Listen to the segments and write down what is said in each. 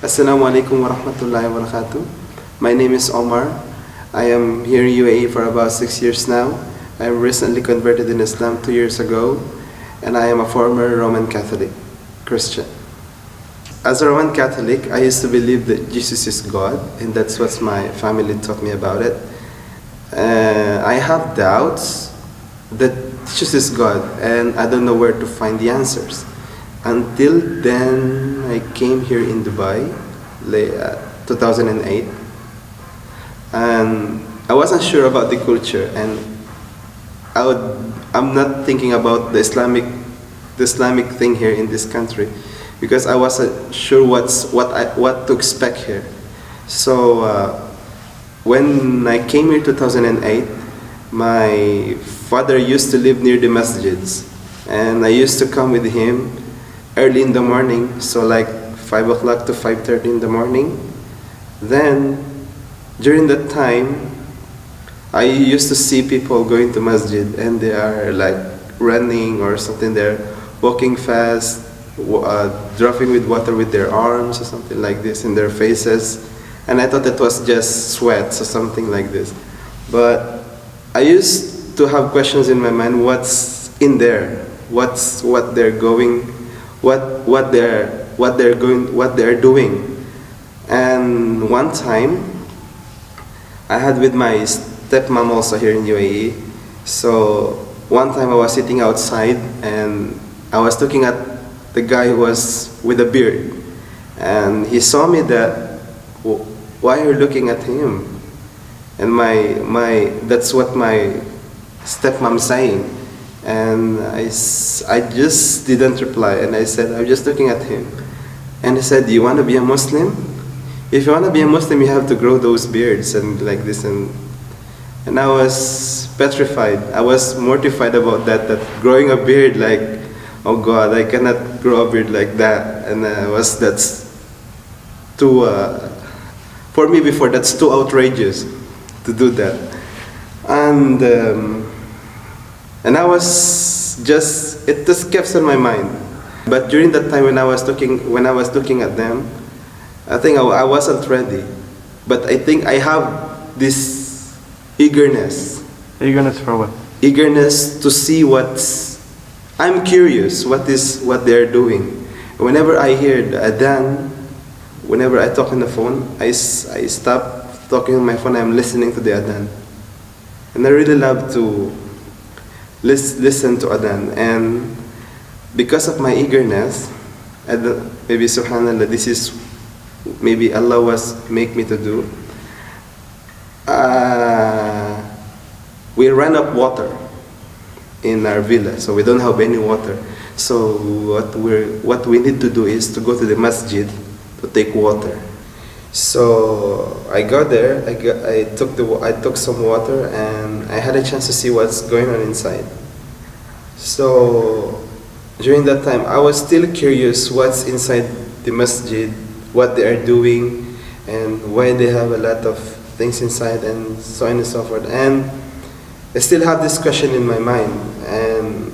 Assalamu alaikum wa rahmatullahi wa barakatuh. My name is Omar. I am here in UAE for about 6 years now. I recently converted in Islam 2 years ago, and I am a former Roman Catholic Christian. As a Roman Catholic, I used to believe that Jesus is God, and that's what my family taught me about it. I have doubts that Jesus is God, and I don't know where to find the answers. Until then, I came here in Dubai, 2008, and I wasn't sure about the culture, and I'm not thinking about the Islamic thing here in this country, because I wasn't sure what to expect here. So when I came here 2008, my father used to live near the masjids, and I used to come with him early in the morning, so like 5 o'clock to 5:30 in the morning. Then, during that time, I used to see people going to masjid, and they are like running or something. They're walking fast, dropping with water with their arms or something like this in their faces. And I thought it was just sweats or something like this. But I used to have questions in my mind: what's in there? What they're going? What they're doing. And one time I had with my stepmom also here in UAE. So one time I was sitting outside, and I was looking at the guy who was with a beard, and he saw me that, why are you looking at him? And that's what my stepmom saying. And I just didn't reply, and I said, I'm just looking at him. And he said, do you want to be a Muslim? If you want to be a Muslim, you have to grow those beards and like this. And I was petrified. I was mortified about that growing a beard, like, oh God, I cannot grow a beard like that. And that's too, for me before, that's too outrageous to do that. And I was it just kept on my mind. But during that time when I was looking at them, I think I wasn't ready. But I think I have this eagerness. Eagerness for what? Eagerness to see I'm curious what they're doing. Whenever I hear the adhan, whenever I talk on the phone, I stop talking on my phone, I'm listening to the adhan. And I really love to listen to adhan, and because of my eagerness, maybe subhanallah, this is maybe Allah was make me to do. We ran up water in our villa, so we don't have any water. So what we need to do is to go to the masjid to take water. So I got there. I took some water, and I had a chance to see what's going on inside. So during that time, I was still curious what's inside the masjid, what they are doing, and why they have a lot of things inside, and so on and so forth. And I still have this question in my mind. And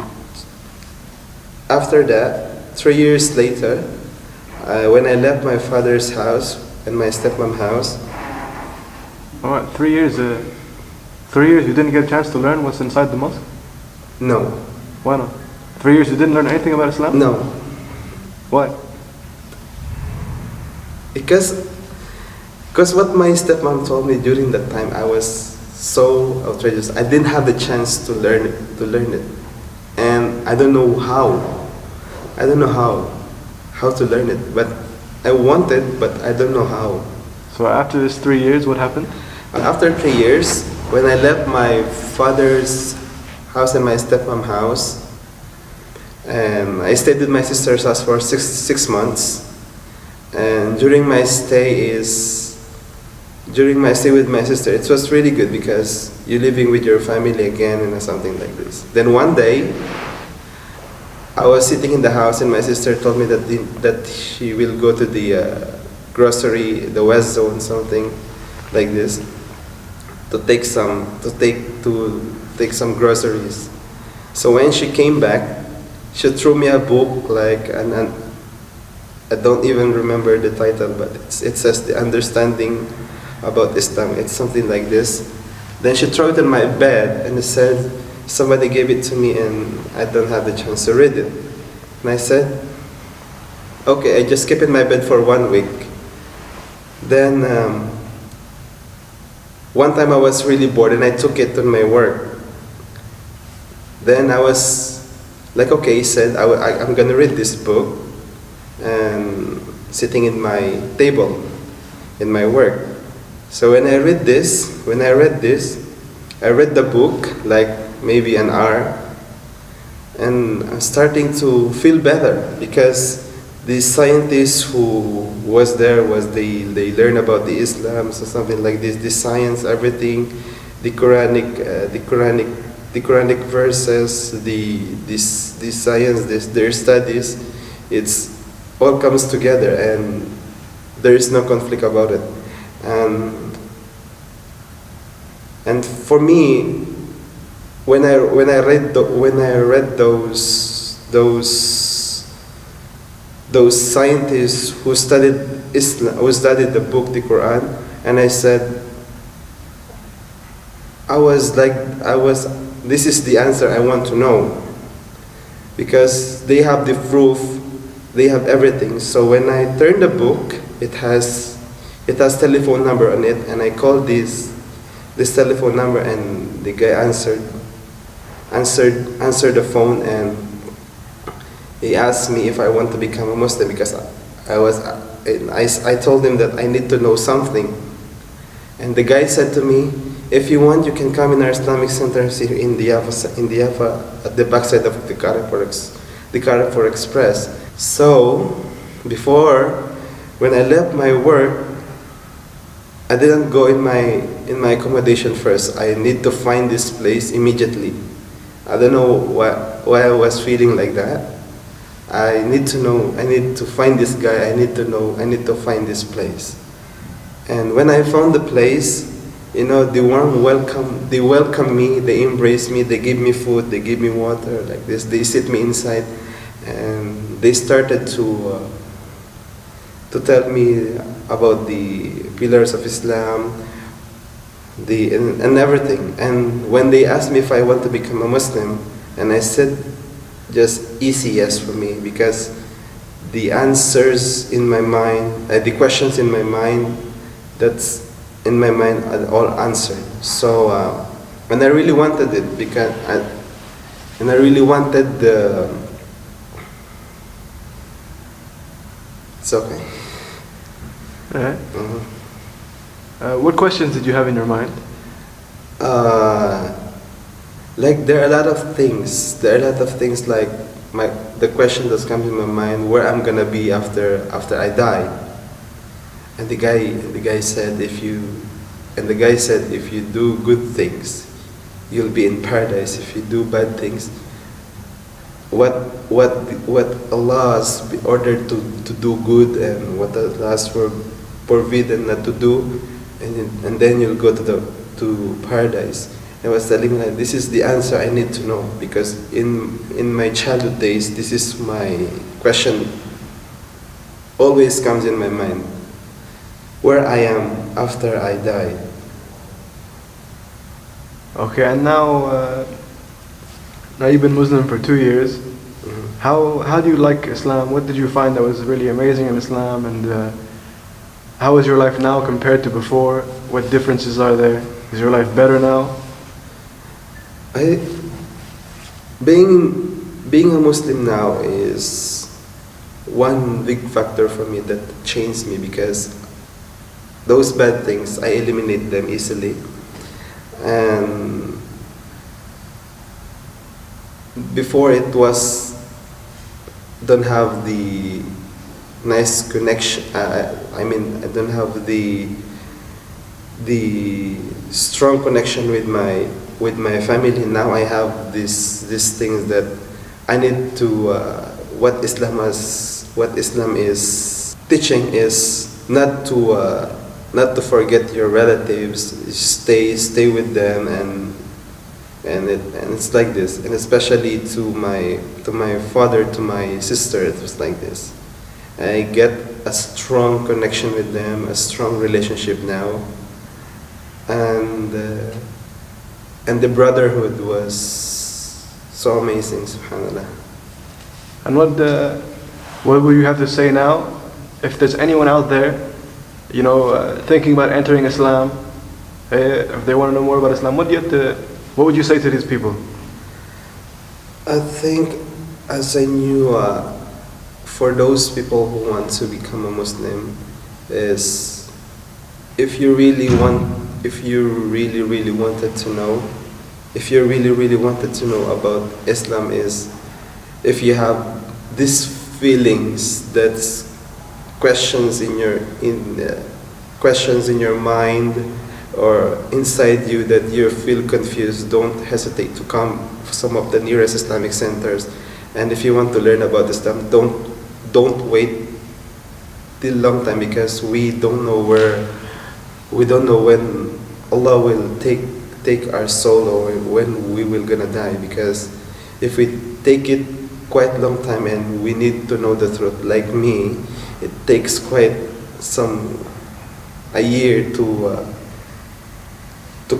after that, 3 years later, when I left my father's house and my stepmom's house. Oh, 3 years. 3 years you didn't get a chance to learn what's inside the mosque? No. Why not? 3 years you didn't learn anything about Islam? No. Why? Because what my stepmom told me during that time, I was so outrageous. I didn't have the chance to learn it, and I don't know how. I don't know how to learn it, but I wanted, but I don't know how. So after this 3 years, what happened? After 3 years, when I left my father's house and my stepmom's house, and I stayed with my sister's house for six months. And during my stay with my sister, it was really good because you're living with your family again and something like this. Then one day, I was sitting in the house, and my sister told me that she will go to the grocery, the West Zone, something like this, to take some groceries. So when she came back, she threw me a book, like I don't even remember the title, but it says the understanding about Islam. It's something like this. Then she threw it in my bed and it said, somebody gave it to me and I don't have the chance to read it. And I said, okay, I just kept it in my bed for 1 week. Then one time I was really bored and I took it to my work. Then I was like, okay, he said, I'm gonna read this book, and sitting in my table in my work. So when I read this, I read the book like maybe an hour, and I'm starting to feel better because the scientists who was there they learn about the Islam, so something like this, the science, everything, the Quranic verses, the science, their studies, it's all comes together and there is no conflict about it. And for me, when I read those scientists who studied Islam, who studied the book, the Quran, and I said, this is the answer I want to know, because they have the proof, they have everything. So when I turn the book, it has telephone number on it, and I called this telephone number, and the guy answered the phone, and he asked me if I want to become a Muslim, because I told him that I need to know something. And the guy said to me, if you want, you can come in our Islamic center here in the Yafa, at the backside of the Carrefour Express. So when I left my work, I didn't go in my accommodation first. I need to find this place immediately. I don't know why I was feeling like that. I need to find this guy, I need to find this place. And when I found the place, the warm welcome, they welcomed me, they embraced me, they gave me food, they gave me water, like this, they sit me inside, and they started to tell me about the pillars of Islam, and everything. And when they asked me if I want to become a Muslim, and I said just easy yes for me, because the answers in my mind, the questions in my mind, that's in my mind are all answered. So and I really wanted it, because I really wanted the. It's okay. All right. What questions did you have in your mind? Like there are a lot of things. Like the question that comes in my mind, where I'm gonna be after I die. And the guy said, if you do good things, you'll be in paradise. If you do bad things, what Allah's ordered to do good, and what Allah's forbidden not to do, and then you'll go to paradise. I was telling him, like, this is the answer I need to know, because in my childhood days, this is my question. Always comes in my mind, where I am after I die. Okay, and now you've been Muslim for 2 years. Mm-hmm. How do you like Islam? What did you find that was really amazing in Islam, and how is your life now compared to before? What differences are there? Is your life better now? Being a Muslim now is one big factor for me that changed me, because those bad things, I eliminate them easily. And before it was, don't have the nice connection, I don't have the strong connection with my family. Now I have these things that I need to, what Islam is teaching is not to forget your relatives, stay with them, and it's like this. And especially to my father, to my sister, it was like this. I get a strong connection with them, a strong relationship now, and the brotherhood was so amazing, subhanallah. And what would you have to say now, if there's anyone out there, thinking about entering Islam, if they want to know more about Islam, what would you say to these people? I think, as I knew, for those people who want to become a Muslim, is if you really really wanted to know, if you really wanted to know about Islam, is if you have these feelings, that's questions in your mind or inside you that you feel confused, don't hesitate to come to some of the nearest Islamic centers. And if you want to learn about Islam, don't wait till long time, because we don't know when Allah will take our soul, or when we will gonna die. Because if we take it quite long time and we need to know the truth, like me, it takes quite a year to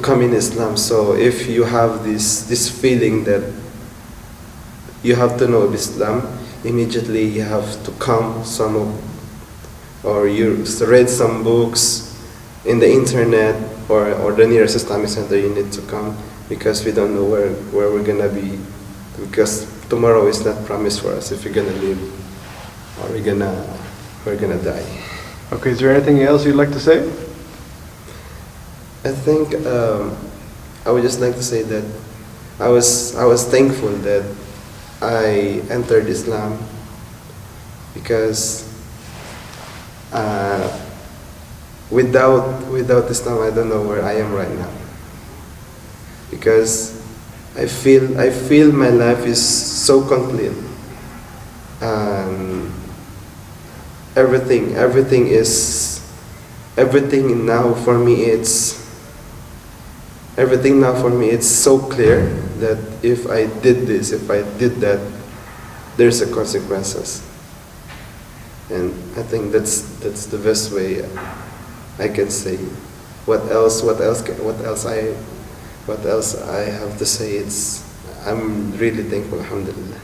come in Islam. So if you have this feeling that you have to know Islam, immediately you have to come or you read some books in the internet or the nearest Islamic center. You need to come, because we don't know where we're gonna be, because tomorrow is not promised for us if we're gonna live or we're gonna die. Okay, is there anything else you'd like to say? I think I would just like to say that I was thankful that I entered Islam, because without Islam, I don't know where I am right now. Because I feel my life is so complete, and everything now for me, it's so clear that if I did this, if I did that, there's a consequences. And I think that's the best way I can say. What else I have to say? I'm really thankful, alhamdulillah.